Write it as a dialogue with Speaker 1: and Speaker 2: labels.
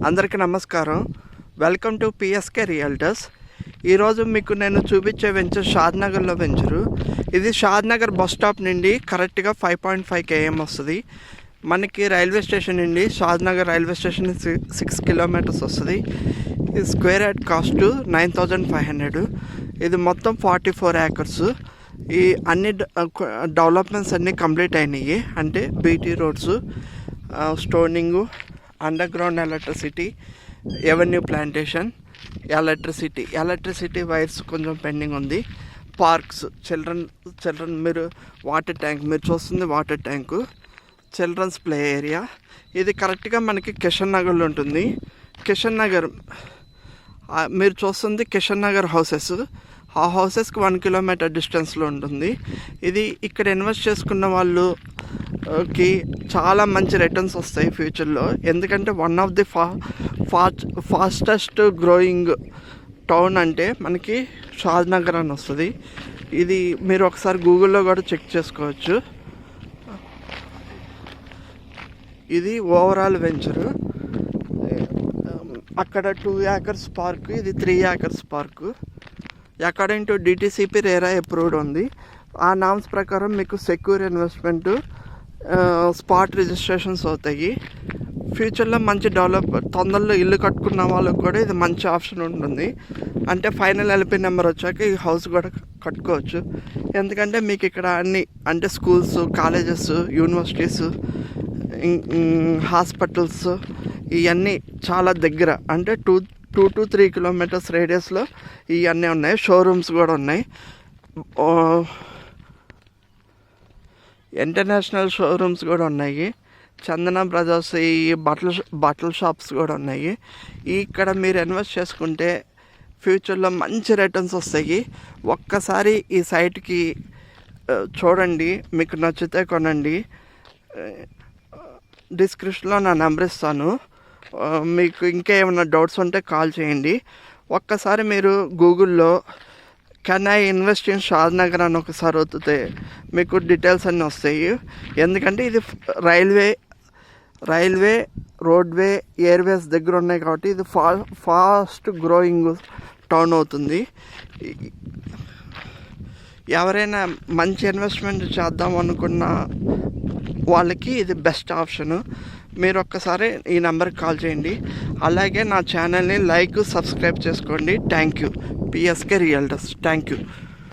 Speaker 1: అందరికీ నమస్కారం. Welcome to PSK realtors. ఈరోజు మీకు నేను చూపించే వెంచర్ షాద్నగర్లో వెంచరు. ఇది షాద్నగర్ బస్ స్టాప్ నుండి కరెక్ట్గా 5.5 km వస్తుంది. మనకి రైల్వే స్టేషన్ నుండి షాద్నగర్ రైల్వే స్టేషన్ 6 kilometers వస్తుంది. ఇది స్క్వేర్ యార్డ్ కాస్ట్ 9,500. ఇది మొత్తం 44 acres. ఈ అన్ని డెవలప్మెంట్స్ అన్నీ కంప్లీట్ అయినాయి. అంటే BT roads, stoning, underground electricity, avenue plantation, electricity wires కొంచెం పెండింగ్ ఉంది. పార్క్స్, చిల్డ్రన్ మీరు వాటర్ ట్యాంక్ మీరు చూస్తుంది water tank, children's play area. ఇది కరెక్ట్గా మనకి కిషన్ నగర్లో ఉంటుంది. కిషన్ నగర్ మీరు చూస్తుంది కిషన్ నగర్ హౌసెస్. ఆ హౌసెస్కి 1 kilometer డిస్టెన్స్లో ఉంటుంది. ఇది ఇక్కడ ఇన్వెస్ట్ చేసుకున్న వాళ్ళకి చాలా మంచి రిటర్న్స్ వస్తాయి ఫ్యూచర్లో. ఎందుకంటే one of the fastest growing town అంటే మనకి షాద్నగర్ అని వస్తుంది. ఇది మీరు ఒకసారి గూగుల్లో కూడా చెక్ చేసుకోవచ్చు. ఇది ఓవరాల్ వెంచరు. అక్కడ 2 acres పార్క్, ఇది 3 acres park. According to DTCP RERA approved ఉంది. ఆ నామ్స్ ప్రకారం మీకు సెక్యూర్ ఇన్వెస్ట్మెంట్, స్పాట్ రిజిస్ట్రేషన్స్ అవుతాయి. ఫ్యూచర్లో మంచి తొందరలో ఇల్లు కట్టుకున్న వాళ్ళకు కూడా ఇది మంచి ఆప్షన్ ఉంటుంది. అంటే ఫైనల్ ఎల్పి నెంబర్ వచ్చాక ఈ హౌస్ కూడా కట్టుకోవచ్చు. ఎందుకంటే మీకు ఇక్కడ అన్ని అంటే స్కూల్స్, కాలేజెస్, యూనివర్సిటీస్, హాస్పిటల్స్ ఇవన్నీ చాలా దగ్గర. అంటే 2 to 3 kilometers రేడియస్లో ఇవన్నీ ఉన్నాయి. షోరూమ్స్ కూడా ఉన్నాయి. ఇంటర్నేషనల్ షోరూమ్స్ కూడా ఉన్నాయి. చందన బ్రదర్స్ ఈ బట్టల షాప్స్ కూడా ఉన్నాయి. ఇక్కడ మీరు ఇన్వెస్ట్ చేసుకుంటే ఫ్యూచర్లో మంచి రిటర్న్స్ వస్తాయి. ఒక్కసారి ఈ సైట్కి చూడండి, మీకు నచ్చితే కొనండి. డిస్క్రిప్షన్లో నా నెంబర్ ఇస్తాను. మీకు ఇంకా ఏమైనా డౌట్స్ ఉంటే కాల్ చేయండి. ఒక్కసారి మీరు గూగుల్లో can I invest in Shadnagar అని ఒకసారి వస్తే మీకు డీటెయిల్స్ అన్నీ వస్తాయి. ఎందుకంటే ఇది రైల్వే, రోడ్వే, ఎయిర్వేస్ దగ్గర ఉన్నాయి కాబట్టి ఇది ఫాస్ట్ గ్రోయింగ్ టౌన్ అవుతుంది. ఎవరైనా మంచి ఇన్వెస్ట్మెంట్ చేద్దాం అనుకున్న వాళ్ళకి ఇది బెస్ట్ ఆప్షను. మీరు ఒక్కసారి ఈ నెంబర్కి కాల్ చేయండి. అలాగే నా ఛానల్ని సబ్స్క్రైబ్ చేసుకోండి. Thank you. PSK realtors. Thank you.